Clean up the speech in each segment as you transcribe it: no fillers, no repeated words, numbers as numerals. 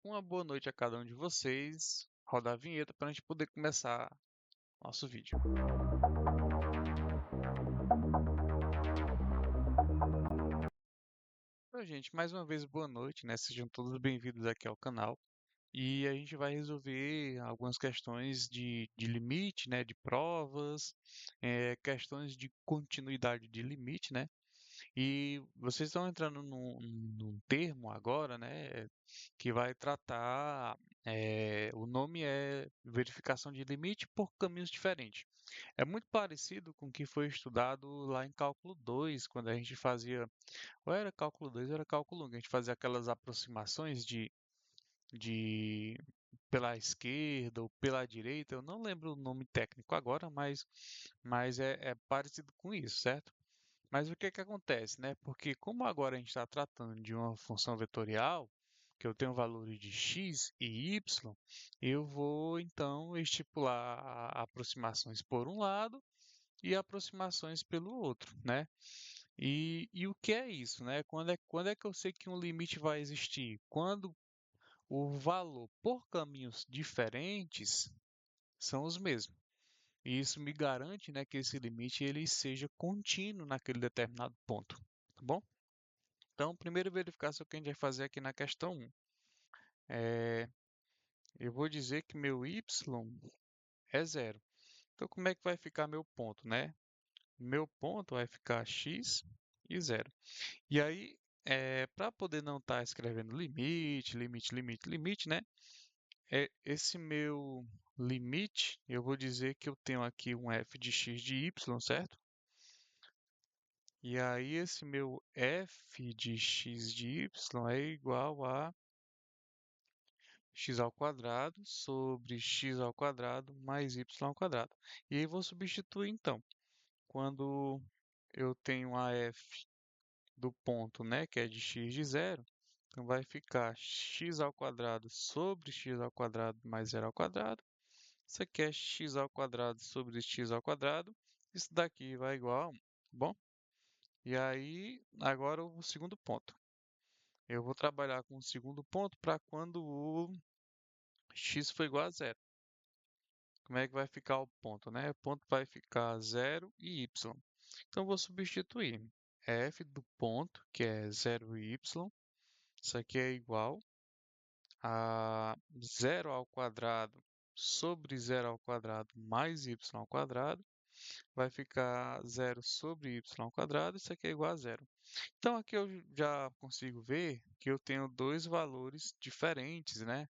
Uma boa noite a cada um de vocês. Roda a vinheta para a gente poder começar nosso vídeo. Então, gente, mais uma vez boa noite, né? Sejam todos bem-vindos aqui ao canal. E a gente vai resolver algumas questões de limite, né? De provas, questões de continuidade de limite, né? E vocês estão entrando num termo agora, né? Que vai tratar. O nome é verificação de limite por caminhos diferentes. É muito parecido com o que foi estudado lá em cálculo 2, quando a gente fazia. Ou era cálculo 2 ou era cálculo 1, que a gente fazia aquelas aproximações de pela esquerda ou pela direita. Eu não lembro o nome técnico agora, mas é parecido com isso, certo? Mas o que que acontece, né? Porque como agora a gente está tratando de uma função vetorial, que eu tenho valores de x e y, eu vou então estipular aproximações por um lado e aproximações pelo outro, né? E o que é isso, né? Quando é que eu sei que um limite vai existir? Quando o valor por caminhos diferentes são os mesmos. E isso me garante, né, que esse limite ele seja contínuo naquele determinado ponto, tá bom? Então, primeira verificação que a gente vai fazer aqui na questão 1 é, eu vou dizer que meu y é zero. Então, como é que vai ficar meu ponto, né? Meu ponto vai ficar x e zero. E aí, para poder não estar escrevendo limite, limite, limite, limite, né? Esse meu limite, eu vou dizer que eu tenho aqui um f de x de y, certo? E aí esse meu f de x de y é igual a x ao quadrado sobre x ao quadrado mais y ao quadrado. E aí vou substituir então. Quando eu tenho a f do ponto, né, que é de x de zero, então vai ficar x ao quadrado sobre x ao quadrado mais zero ao quadrado. Isso aqui é x ao quadrado sobre x ao quadrado. Isso daqui vai igual a 1, tá bom? E aí, agora o segundo ponto. Eu vou trabalhar com o segundo ponto para quando o x for igual a zero. Como é que vai ficar o ponto, né? O ponto vai ficar zero e y. Então, eu vou substituir f do ponto, que é zero e y. Isso aqui é igual a zero ao quadrado sobre zero ao quadrado mais y ao quadrado. Vai ficar zero sobre y ao quadrado. Isso aqui é igual a zero. Então, aqui eu já consigo ver que eu tenho dois valores diferentes, né?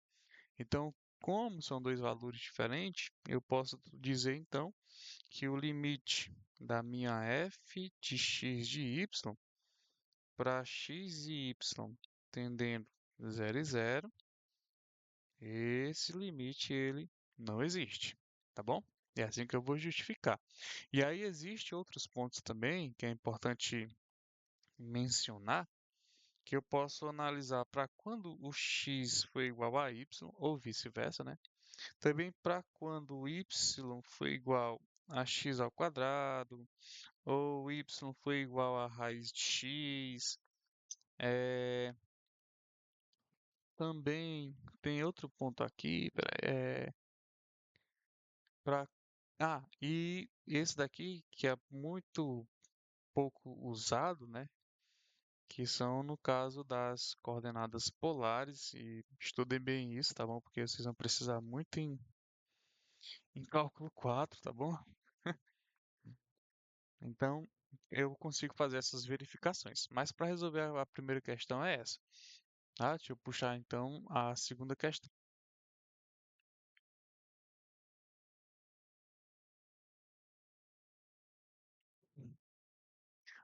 Então, como são dois valores diferentes, eu posso dizer então que o limite da minha f de x de y para x e y tendendo 0 e 0, esse limite ele não existe, tá bom? É assim que eu vou justificar. E aí existe outros pontos também que é importante mencionar que eu posso analisar para quando o x foi igual a y ou vice-versa, né? Também para quando o y foi igual a x ao quadrado, ou y foi igual a raiz de x. É, também tem outro ponto aqui, para e esse daqui que é muito pouco usado, né? Que são no caso das coordenadas polares, e estudem bem isso, tá bom? Porque vocês vão precisar muito em cálculo 4, tá bom? Então, eu consigo fazer essas verificações. Mas para resolver a primeira questão é essa, tá? Deixa eu puxar então a segunda questão.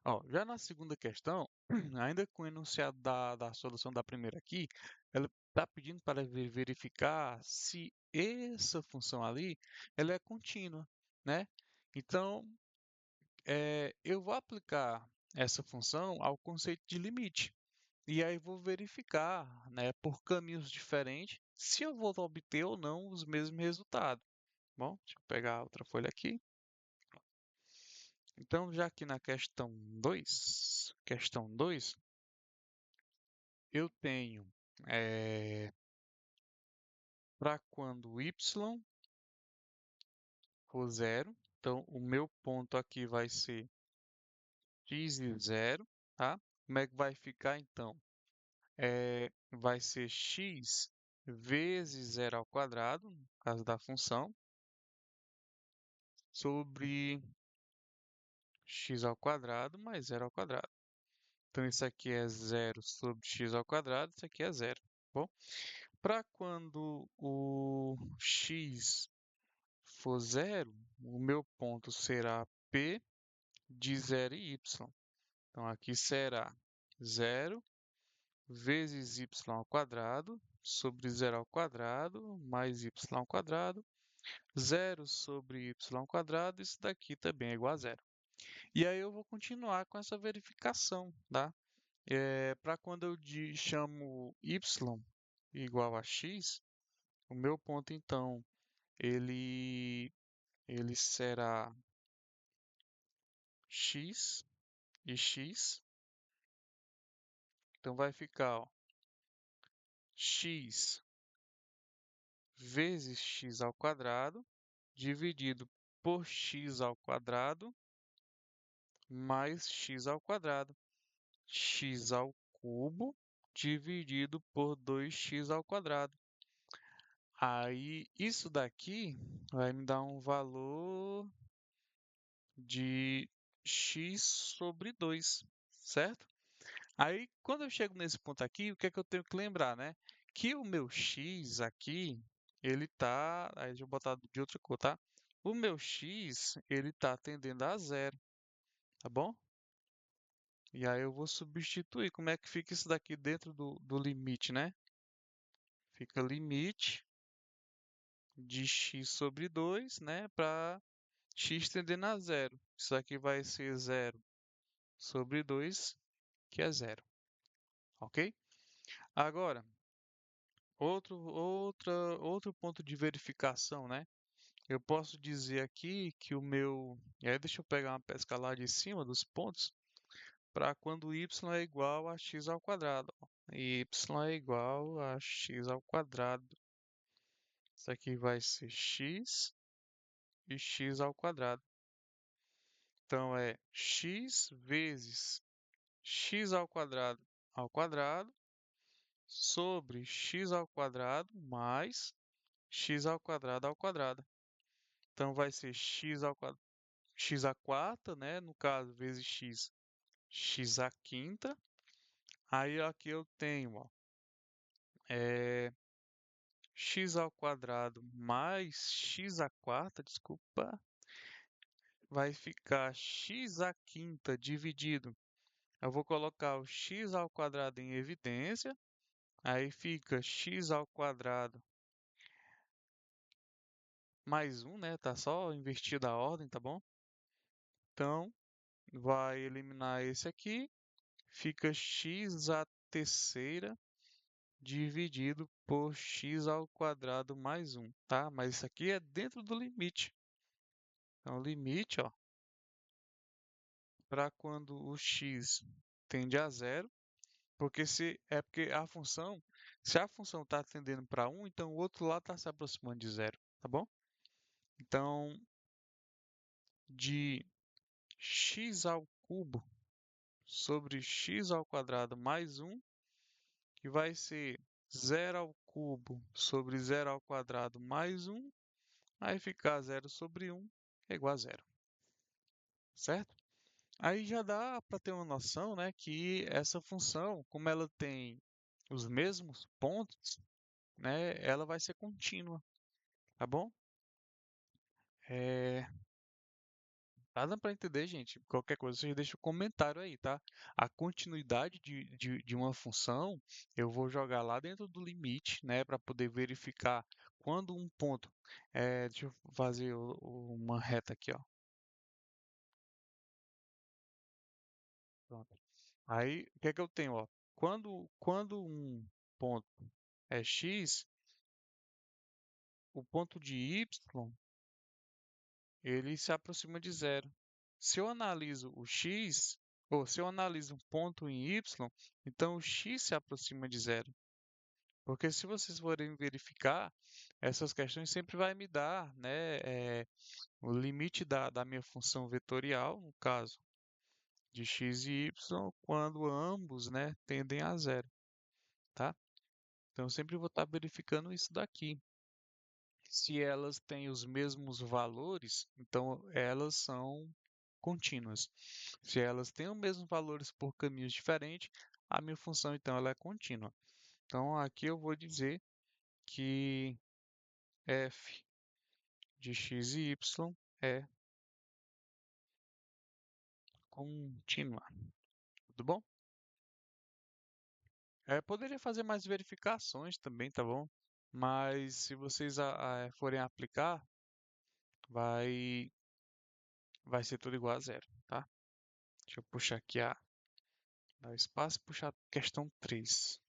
Ó, já na segunda questão, ainda com o enunciado da solução da primeira aqui, ela está pedindo para verificar se essa função ali ela é contínua, né? Então, eu vou aplicar essa função ao conceito de limite. E aí vou verificar, né, por caminhos diferentes, se eu vou obter ou não os mesmos resultados. Bom, deixa eu pegar outra folha aqui. Então, já aqui na questão 2, eu tenho para quando y for zero. Então, o meu ponto aqui vai ser x e zero, tá? Como é que vai ficar então? Vai ser x vezes zero ao quadrado, no caso da função, sobre x ao quadrado mais zero ao quadrado. Então, isso aqui é zero sobre x ao quadrado, isso aqui é zero. Bom, para quando o x for zero, o meu ponto será P de zero e y. Então, aqui será zero vezes y ao quadrado sobre zero ao quadrado mais y ao quadrado. Zero sobre y ao quadrado, isso daqui também é igual a zero. E aí eu vou continuar com essa verificação, tá? Para quando eu chamo y igual a x, o meu ponto então ele ele será x e x. Então vai ficar, ó, x vezes x ao quadrado dividido por x ao quadrado mais x ao quadrado. X ao cubo dividido por 2x ao quadrado. Aí, isso daqui vai me dar um valor de x sobre 2, certo? Aí, quando eu chego nesse ponto aqui, o que é que eu tenho que lembrar, né? Que o meu x aqui, ele tá... Aí, deixa eu botar de outra cor, tá? O meu x, ele tá tendendo a zero, tá bom? E aí eu vou substituir. Como é que fica isso daqui dentro do limite, né? Fica limite de x sobre 2, né? Para x tendendo a zero. Isso aqui vai ser zero sobre 2, que é zero. Ok? Agora, outro ponto de verificação, né? Eu posso dizer aqui que o meu... E aí deixa eu pegar uma pesca lá de cima dos pontos, para quando y é igual a x ao quadrado. Ó. Y é igual a x ao quadrado. Isso aqui vai ser x e x ao quadrado. Então, é x vezes x ao quadrado sobre x ao quadrado mais x ao quadrado ao quadrado. Então, vai ser x ao quadrado, x à quarta, né? No caso, vezes x, x à quinta. Aí, aqui eu tenho, ó, é, x ao quadrado mais x à quarta, desculpa, vai ficar x à quinta dividido. Eu vou colocar o x ao quadrado em evidência, aí fica x ao quadrado mais um, né? Tá só invertida a ordem, tá bom? Então, vai eliminar esse aqui, fica x à terceira dividido por x ao quadrado mais um, tá? Mas isso aqui é dentro do limite. Então, o limite, ó, para quando o x tende a zero, porque porque se a função está tendendo para um, então o outro lado está se aproximando de zero, tá bom? Então, de x ao cubo sobre x ao quadrado mais um, que vai ser zero ao cubo sobre zero ao quadrado mais um, aí ficar zero sobre um é igual a zero, certo? Aí já dá para ter uma noção, né, que essa função, como ela tem os mesmos pontos, né, ela vai ser contínua, tá bom? É, tá dando para entender, gente? Qualquer coisa, vocês deixam um comentário aí, tá? A continuidade de uma função, eu vou jogar lá dentro do limite, né, para poder verificar quando um ponto. Deixa eu fazer uma reta aqui, ó. Pronto. Aí, o que é que eu tenho, ó? Quando um ponto é x, o ponto de y ele se aproxima de zero. Se eu analiso o x, ou se eu analiso um ponto em y, então o x se aproxima de zero. Porque se vocês forem verificar, essas questões sempre vai me dar, né, o limite da minha função vetorial, no caso de x e y, quando ambos, né, tendem a zero, tá? Então eu sempre vou estar verificando isso daqui. Se elas têm os mesmos valores, então elas são contínuas. Se elas têm os mesmos valores por caminhos diferentes, a minha função então ela é contínua. Então aqui eu vou dizer que f de x e y é contínua. Tudo bom? Poderia fazer mais verificações também, tá bom? Mas se vocês forem aplicar, vai, vai ser tudo igual a zero, tá? Deixa eu puxar aqui dar espaço e puxar a questão 3.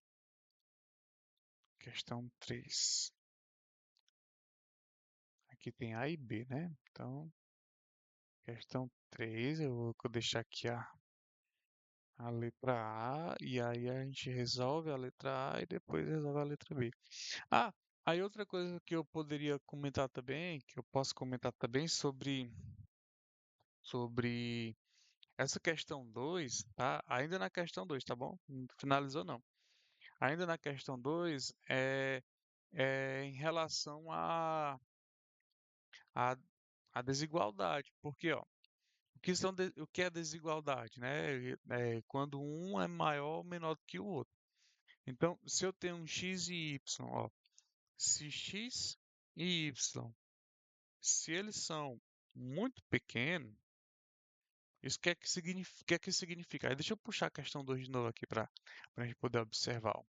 Questão 3. Aqui tem A e B, né? Então, questão 3, eu vou deixar aqui a letra A, e aí a gente resolve a letra A e depois resolve a letra B. Ah, aí outra coisa que eu poderia comentar também, que eu posso comentar também sobre essa questão 2, tá? Ainda na questão 2, tá bom? Não finalizou não. Ainda na questão 2 é em relação a, a desigualdade, porque ó, o que é desigualdade, né? É quando um é maior ou menor do que o outro. Então, se eu tenho um x e y, ó, se x e y, se eles são muito pequenos, isso quer que significa? Aí deixa eu puxar a questão 2 de novo aqui para a gente poder observar, ó,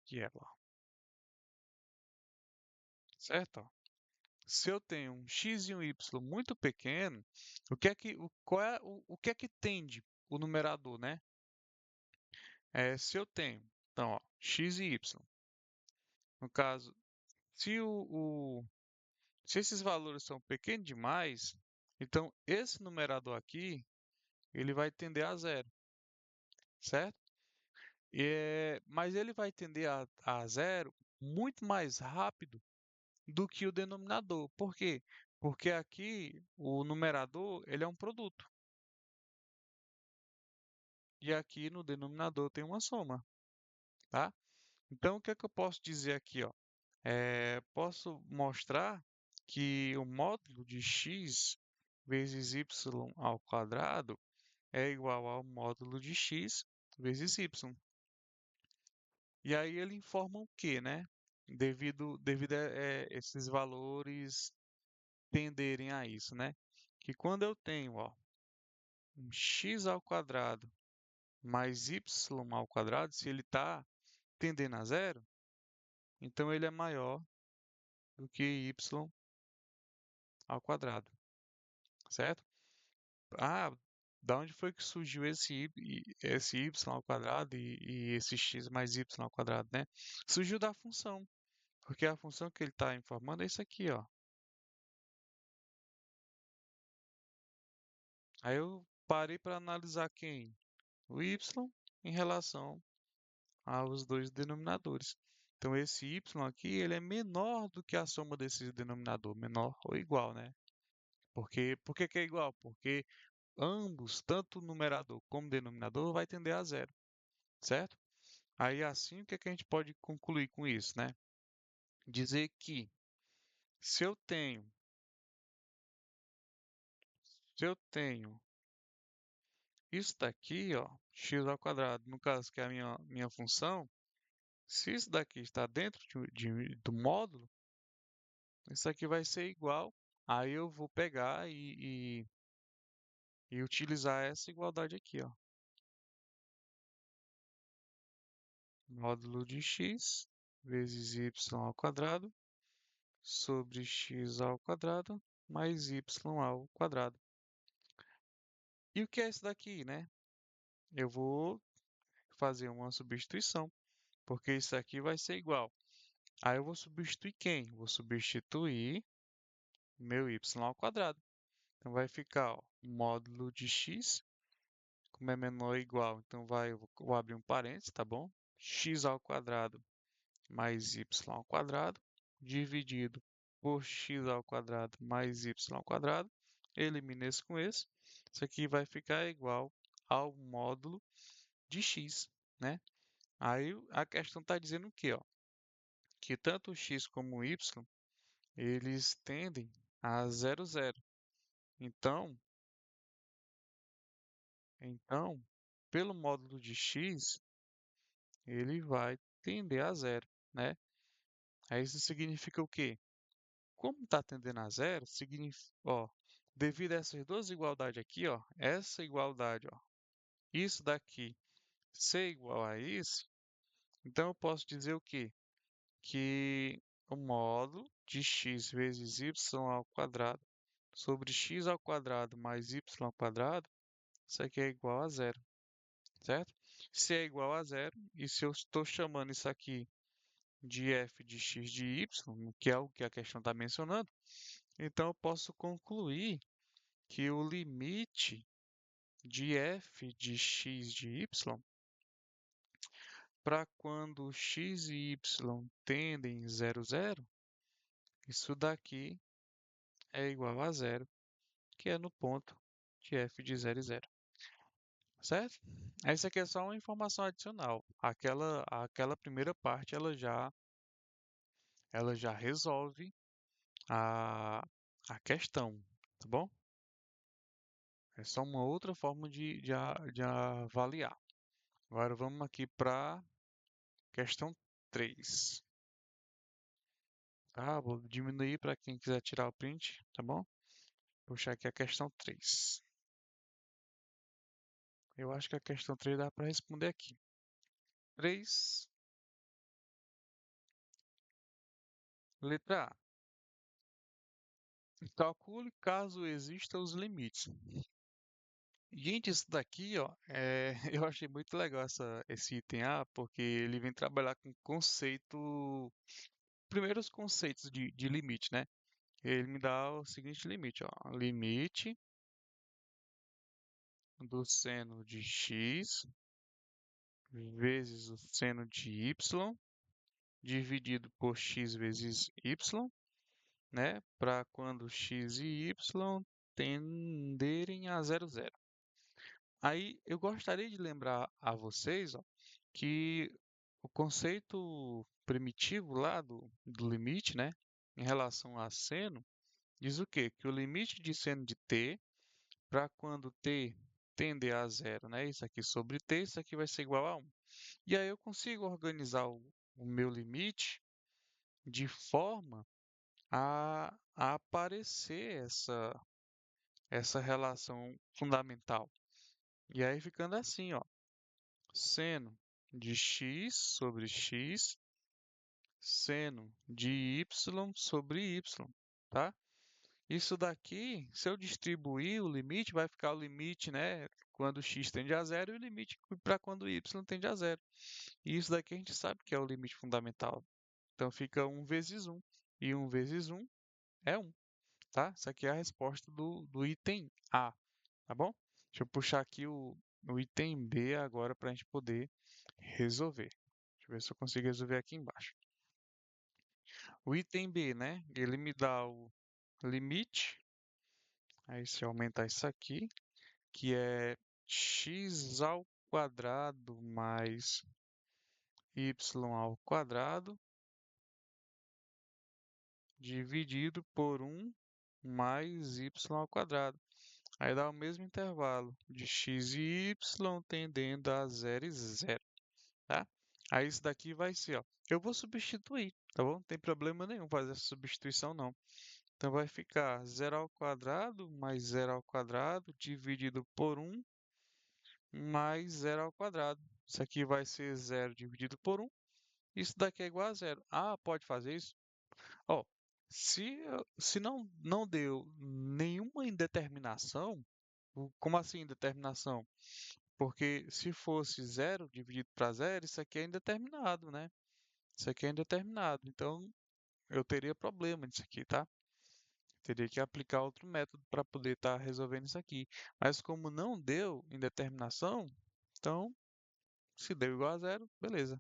que é lá, certo? Ó? Se eu tenho um x e um y muito pequeno, o que é que tende o numerador, né? Se eu tenho, então, ó, x e y. No caso, se se esses valores são pequenos demais, então esse numerador aqui, ele vai tender a zero, certo? Mas ele vai tender a zero muito mais rápido do que o denominador. Por quê? Porque aqui o numerador, ele é um produto. E aqui no denominador tem uma soma, tá? Então, o que é que eu posso dizer aqui, ó? Posso mostrar que o módulo de x vezes y ao quadrado é igual ao módulo de x vezes y. E aí ele informa o quê, né? Devido a esses valores tenderem a isso, né? Que quando eu tenho, ó, um x ao quadrado mais y ao quadrado, se ele está tendendo a zero, então ele é maior do que y ao quadrado, certo? Ah, da onde foi que surgiu esse y ao quadrado e esse x mais y ao quadrado, né? Surgiu da função, porque a função que ele está informando é isso aqui, ó. Aí eu parei para analisar quem? O y em relação aos dois denominadores. Então esse y aqui, ele é menor do que a soma desses denominadores, menor ou igual, né? Por que que é igual? Porque ambos, tanto o numerador como o denominador, vai tender a zero, certo? Aí assim, o que é que a gente pode concluir com isso, né? Dizer que se eu tenho, se eu tenho isso daqui, ó, x ao quadrado, no caso que é a minha função, se isso daqui está dentro do módulo, isso aqui vai ser igual. Aí eu vou pegar e utilizar essa igualdade aqui, ó. Módulo de x vezes y ao quadrado sobre x ao quadrado mais y ao quadrado. E o que é isso daqui, né? Eu vou fazer uma substituição, porque isso aqui vai ser igual. Aí eu vou substituir quem? Vou substituir meu y ao quadrado. Então vai ficar, ó, módulo de x como é menor ou igual, então vou abrir um parênteses, tá bom? X ao quadrado mais y ao quadrado, dividido por x ao quadrado mais y ao quadrado. Elimina esse com esse. Isso aqui vai ficar igual ao módulo de x, né? Aí a questão está dizendo o quê, ó? Que tanto o x como o y, eles tendem a zero zero. Então, então, pelo módulo de x, ele vai tender a zero, né? Aí isso significa o quê? Como está tendendo a zero, significa, ó, devido a essas duas igualdades aqui, ó, essa igualdade, ó, isso daqui ser igual a isso, então eu posso dizer o quê? Que o módulo de x vezes y ao quadrado sobre x ao quadrado mais y ao quadrado, isso aqui é igual a zero, certo? Se é igual a zero, e se eu estou chamando isso aqui de f de x de y, que é o que a questão está mencionando, então eu posso concluir que o limite de f de x de y para quando x e y tendem zero zero, isso daqui é igual a zero, que é no ponto de f de zero e zero, certo? Essa aqui é só uma informação adicional. Aquela primeira parte ela já resolve a, a questão, tá bom? É só uma outra forma de avaliar. Agora vamos aqui para questão 3. Tá? Vou diminuir para quem quiser tirar o print, tá bom? Puxar aqui a questão 3. Eu acho que a questão 3 dá para responder aqui. 3, letra A. Calcule caso existam os limites. Gente, isso daqui, ó, eu achei muito legal esse item A, porque ele vem trabalhar com conceito, primeiros conceitos de limite, né? Ele me dá o seguinte limite, ó, limite do seno de x vezes o seno de y dividido por x vezes y, né? Para quando x e y tenderem a zero zero. Aí eu gostaria de lembrar a vocês, ó, que o conceito primitivo lá do limite, né, em relação a seno, diz o quê? Que o limite de seno de t para quando t tender a zero, né, isso aqui sobre t, isso aqui vai ser igual a 1. E aí eu consigo organizar o meu limite de forma a aparecer essa relação fundamental. E aí ficando assim, ó, seno de x sobre x, seno de y sobre y, tá? Isso daqui, se eu distribuir o limite, vai ficar o limite, né, quando x tende a zero e o limite para quando y tende a zero. E isso daqui a gente sabe que é o limite fundamental. Então fica um vezes um. E um vezes um é um, tá? Isso aqui é a resposta do item A, tá bom? Deixa eu puxar aqui o item B agora para a gente poder resolver. Deixa eu ver se eu consigo resolver aqui embaixo. O item B, né? Ele me dá o limite. Aí se eu aumentar isso aqui, que é x ao quadrado mais y ao quadrado dividido por um mais y ao quadrado. Aí dá o mesmo intervalo de x e y tendendo a zero e zero, tá? Aí isso daqui vai ser, ó. Eu vou substituir, tá bom? Não tem problema nenhum fazer essa substituição, não. Então vai ficar zero ao quadrado mais zero ao quadrado dividido por um mais zero ao quadrado. Isso aqui vai ser zero dividido por um. Isso daqui é igual a zero. Ah, pode fazer isso? Ó, se não deu nenhuma indeterminação, como assim indeterminação? Porque se fosse zero dividido para zero, isso aqui é indeterminado, né? Isso aqui é indeterminado. Então eu teria problema nisso aqui, tá? Teria que aplicar outro método para poder estar resolvendo isso aqui. Mas como não deu indeterminação, então se deu igual a zero, beleza.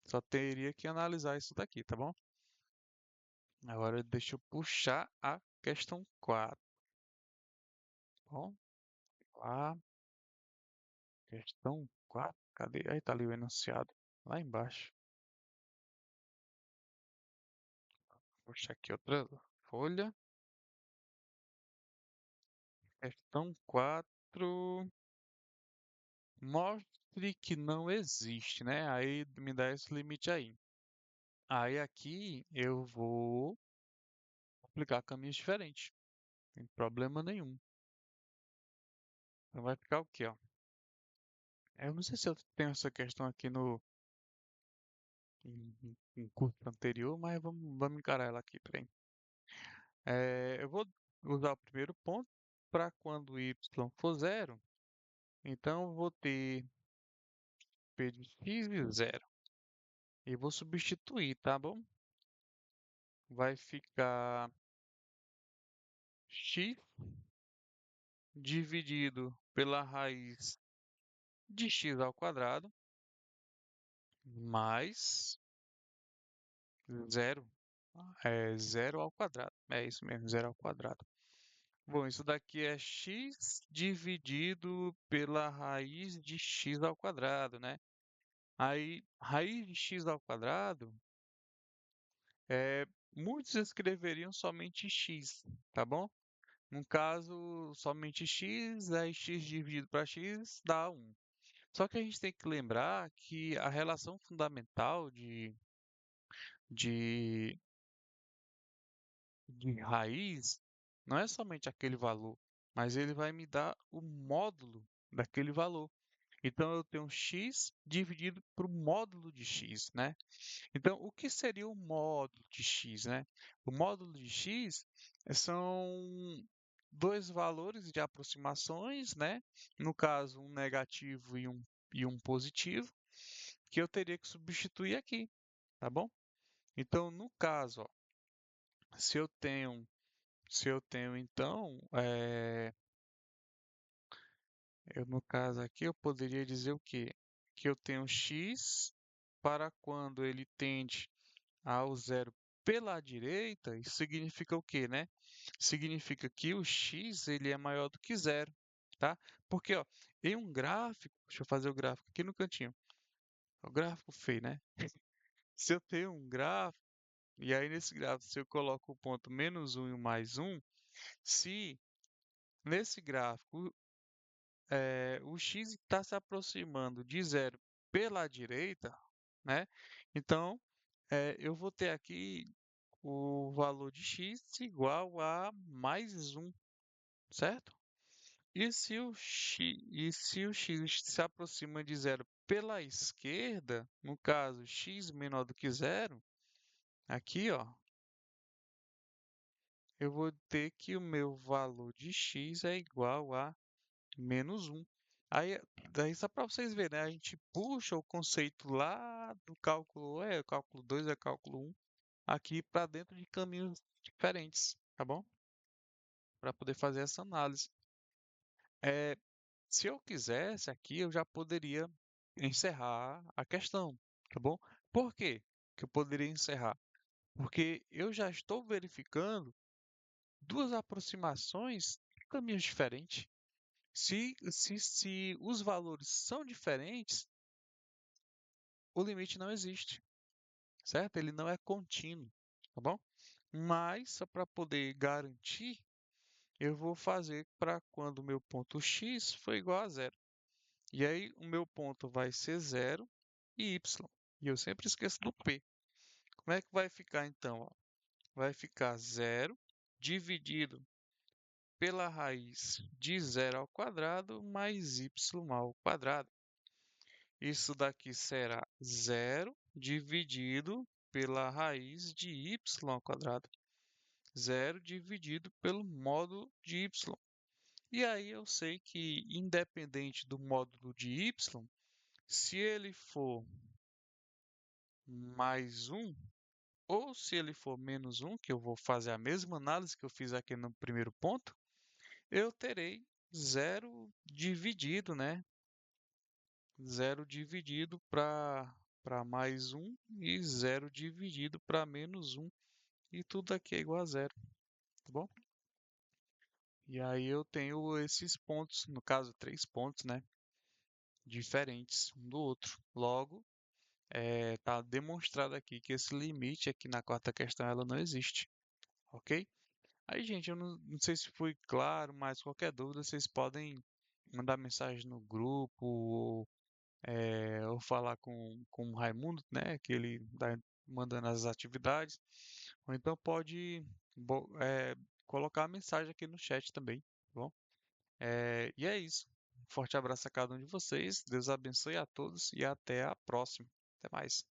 Só teria que analisar isso daqui, tá bom? Agora deixa eu puxar a questão 4. Bom, lá, questão 4. Cadê? Aí tá ali o enunciado, lá embaixo. Puxa aqui outra folha. Questão 4. Mostre que não existe, né? Aí me dá esse limite aí. Aí aqui eu vou aplicar caminhos diferentes. Não tem problema nenhum. Então vai ficar o quê, ó? Eu não sei se eu tenho essa questão aqui no em curso anterior, mas vamos encarar ela aqui, peraí. Eu vou usar o primeiro ponto para quando y for zero. Então eu vou ter p de x e zero. E vou substituir, tá bom? Vai ficar x dividido pela raiz de x ao quadrado mais zero. É zero ao quadrado. É isso mesmo, zero ao quadrado. Bom, isso daqui é x dividido pela raiz de x ao quadrado, né? Aí, raiz de x ao quadrado, é, muitos escreveriam somente x, tá bom? No caso, somente x, aí x dividido para x dá 1. Só que a gente tem que lembrar que a relação fundamental de, de raiz não é somente aquele valor, mas ele vai me dar o módulo daquele valor. Então eu tenho x dividido por módulo de x, né? Então o que seria o módulo de x, né? O módulo de x são dois valores de aproximações, né? No caso, um negativo e um positivo, que eu teria que substituir aqui, tá bom? Então, no caso, ó, se eu tenho, se eu tenho então, eu no caso aqui eu poderia dizer o quê? Que eu tenho x para quando ele tende ao zero pela direita, isso significa o quê, né? Significa que o x ele é maior do que zero, tá? Porque, ó, em um gráfico, deixa eu fazer o gráfico aqui no cantinho. O gráfico feio, né? Se eu tenho um gráfico, e aí nesse gráfico, se eu coloco o ponto menos um e o mais um, se nesse gráfico o x está se aproximando de zero pela direita, né? Então, eu vou ter aqui o valor de x igual a mais um, certo? E se o x se aproxima de zero pela esquerda, no caso x menor do que zero, aqui, ó, eu vou ter que o meu valor de x é igual a menos um. Aí, daí só para vocês verem, né? A gente puxa o conceito lá do cálculo, cálculo 2 é cálculo um aqui para dentro de caminhos diferentes, tá bom? Para poder fazer essa análise. É, se eu quisesse aqui, eu já poderia encerrar a questão, tá bom? Por quê que eu poderia encerrar? Porque eu já estou verificando duas aproximações de caminhos diferentes. Se os valores são diferentes, o limite não existe, certo? Ele não é contínuo, tá bom? Mas, só para poder garantir, eu vou fazer para quando o meu ponto x for igual a zero. E aí, o meu ponto vai ser zero e y. E eu sempre esqueço do p. Como é que vai ficar então? Ó? Vai ficar zero dividido pela raiz de zero ao quadrado mais y ao quadrado. Isso daqui será zero dividido pela raiz de y ao quadrado. Zero dividido pelo módulo de y. E aí eu sei que, independente do módulo de y, se ele for mais um, Ou se ele for menos um, que eu vou fazer a mesma análise que eu fiz aqui no primeiro ponto, eu terei zero dividido, né? Zero dividido para mais um e zero dividido para menos um. E tudo aqui é igual a zero, tá bom? E aí eu tenho esses pontos, no caso, três pontos, né? Diferentes um do outro. Logo, tá demonstrado aqui que esse limite aqui na quarta questão ela não existe, ok? Aí, gente, eu não sei se fui claro, mas qualquer dúvida vocês podem mandar mensagem no grupo ou falar com o Raimundo, né? Que ele está mandando as atividades. Ou então pode colocar a mensagem aqui no chat também, tá bom? E é isso. Forte abraço a cada um de vocês. Deus abençoe a todos e até a próxima. Até mais.